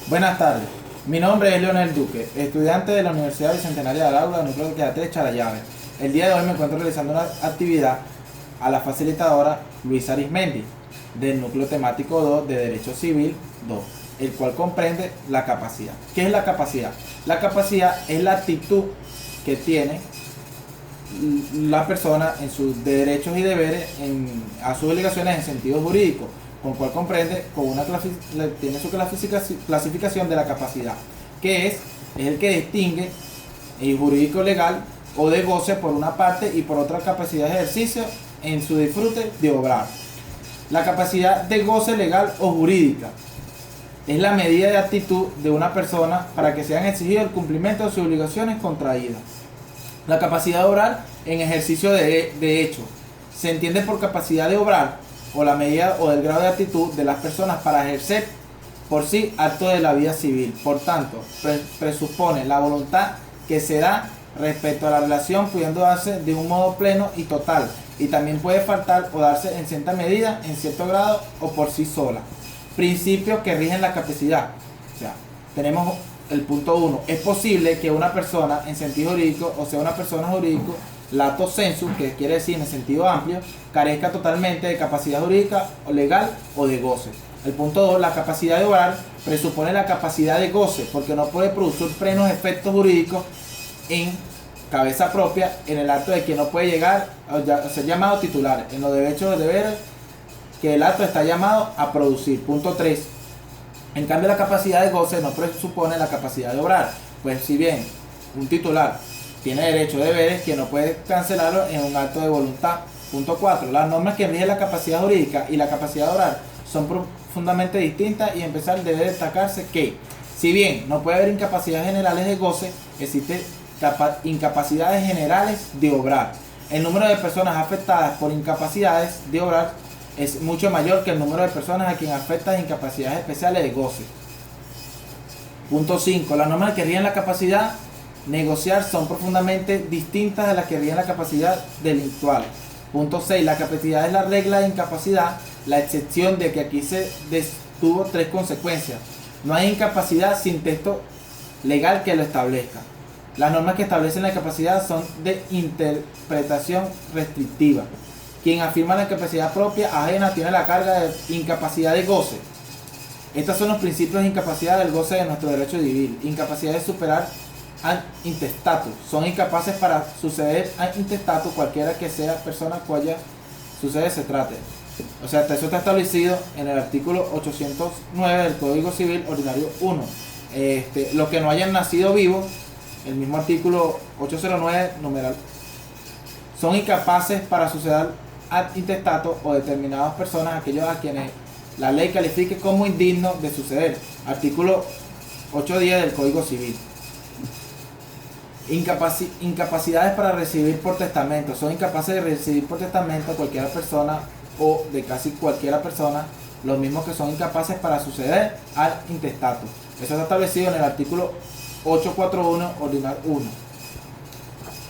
Buenas tardes, mi nombre es Leonel Duque, estudiante de la Universidad Bicentenaria del Aula, núcleo de Quédate Charallave. El día de hoy me encuentro realizando una actividad a la facilitadora Luisa Arismendi, del núcleo temático 2 de Derecho Civil 2, el cual comprende la capacidad. ¿Qué es la capacidad? La capacidad es la actitud que tiene la persona en sus derechos y deberes, a sus obligaciones en sentido jurídico, con cual comprende tiene su clasificación de la capacidad, que es el que distingue el jurídico legal o de goce por una parte y por otra capacidad de ejercicio en su disfrute de obrar. La capacidad de goce legal o jurídica es la medida de actitud de una persona para que sean exigidos el cumplimiento de sus obligaciones contraídas. La capacidad de obrar en ejercicio de hecho se entiende por capacidad de obrar o la medida o del grado de actitud de las personas para ejercer por sí actos de la vida civil. Por tanto, presupone la voluntad que se da respecto a la relación, pudiendo darse de un modo pleno y total, y también puede faltar o darse en cierta medida, en cierto grado o por sí sola. Principios que rigen la capacidad. O sea, tenemos el punto 1. Es posible que una persona en sentido jurídico, o sea, una persona jurídico, lato sensu, que quiere decir en el sentido amplio, carezca totalmente de capacidad jurídica o legal o de goce. El punto 2, la capacidad de obrar presupone la capacidad de goce, porque no puede producir plenos efectos jurídicos en cabeza propia en el acto de que no puede llegar a ser llamado titular, en los derechos y deberes que el acto está llamado a producir. Punto 3. En cambio, la capacidad de goce no presupone la capacidad de obrar, pues si bien un titular tiene derecho de deberes que no puede cancelarlo en un acto de voluntad. Punto 4. Las normas que rigen la capacidad jurídica y la capacidad de obrar son profundamente distintas, y empezar debe destacarse que, si bien no puede haber incapacidades generales de goce, existen incapacidades generales de obrar. El número de personas afectadas por incapacidades de obrar es mucho mayor que el número de personas a quien afectan incapacidades especiales de goce. Punto 5. Las normas que rigen la capacidad negociar son profundamente distintas de las que rigen la capacidad delictual. Punto 6. La capacidad es la regla de incapacidad, la excepción de que aquí tuvo 3 consecuencias. No hay incapacidad sin texto legal que lo establezca. Las normas que establecen la capacidad son de interpretación restrictiva. Quien afirma la incapacidad propia ajena tiene la carga de incapacidad de goce. Estos son los principios de incapacidad del goce de nuestro derecho civil. Incapacidad de superar al intestatus. Son incapaces para suceder al intestatus cualquiera que sea persona cuya sucede se trate. O sea, eso está establecido en el artículo 809 del Código Civil Ordinario 1. Los que no hayan nacido vivos, el mismo artículo 809 numeral, son incapaces para suceder ad intestato o determinadas personas, aquellos a quienes la ley califique como indignos de suceder. Artículo 810 del Código Civil. Incapacidades para recibir por testamento. Son incapaces de recibir por testamento a cualquier persona o de casi cualquier persona, los mismos que son incapaces para suceder al intestato. Eso está establecido en el artículo 841 ordinal 1.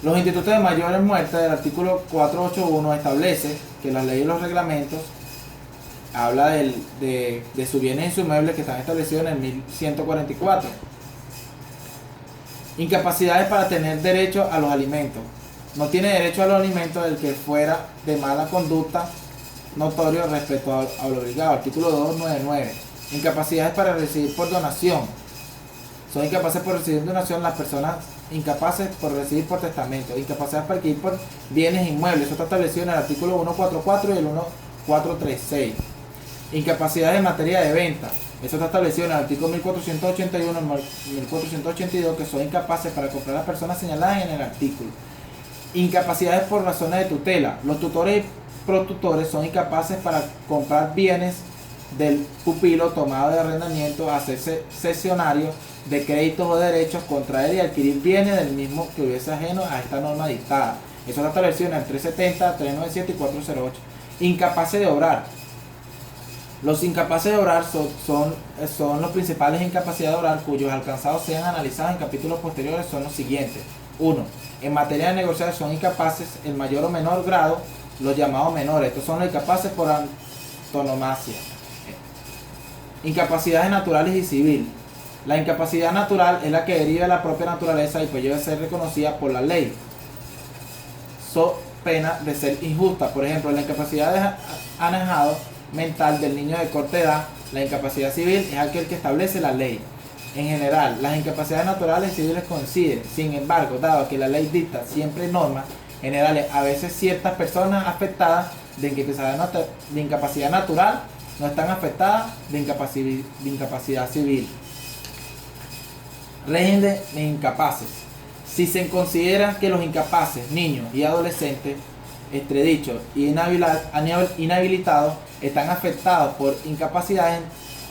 Los institutos de mayores muertes del artículo 481 establece que las leyes y los reglamentos habla de sus bienes y sus inmuebles que están establecidos en el 1144. Incapacidades para tener derecho a los alimentos. No tiene derecho a los alimentos el que fuera de mala conducta notorio respecto a lo obligado. Artículo 299. Incapacidades para recibir por donación. Son incapaces por recibir donación las personas incapaces por recibir por testamento. Incapacidades para adquirir por bienes inmuebles. Eso está establecido en el artículo 144 y el 1436. Incapacidades en materia de venta. Eso está establecido en el artículo 1481 y 1482, que son incapaces para comprar a las personas señaladas en el artículo. Incapacidades por razones de tutela. Los tutores y protutores son incapaces para comprar bienes del pupilo tomado de arrendamiento, hacerse cesionario de créditos o derechos, contraer y adquirir bienes del mismo que hubiese ajeno a esta norma dictada. Eso está establecido en el 370, 397 y 408. Incapaces de obrar. Los incapaces de obrar son los principales incapacidades de obrar cuyos alcanzados sean analizados en capítulos posteriores. Son los siguientes. 1. En materia de negociar son incapaces en mayor o menor grado los llamados menores. Estos son los incapaces por antonomasia. Incapacidades naturales y civil. La incapacidad natural es la que deriva de la propia naturaleza y pues debe ser reconocida por la ley, so pena de ser injusta. Por ejemplo, la incapacidad de anejado mental del niño de corta edad. La incapacidad civil es aquel que establece la ley. En general, las incapacidades naturales y civiles coinciden. Sin embargo, dado que la ley dicta siempre normas generales, a veces ciertas personas afectadas de incapacidad natural no están afectadas de incapacidad civil. Régimen de incapaces. Si se considera que los incapaces, niños y adolescentes, extradichos y inhabilitados están afectados por incapacidades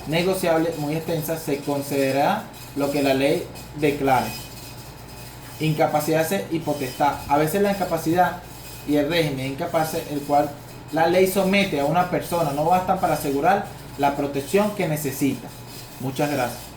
negociables muy extensas, se considerará lo que la ley declare. Incapacidad y potestad. A veces la incapacidad y el régimen de incapaces, el cual la ley somete a una persona, no bastan para asegurar la protección que necesita. Muchas gracias.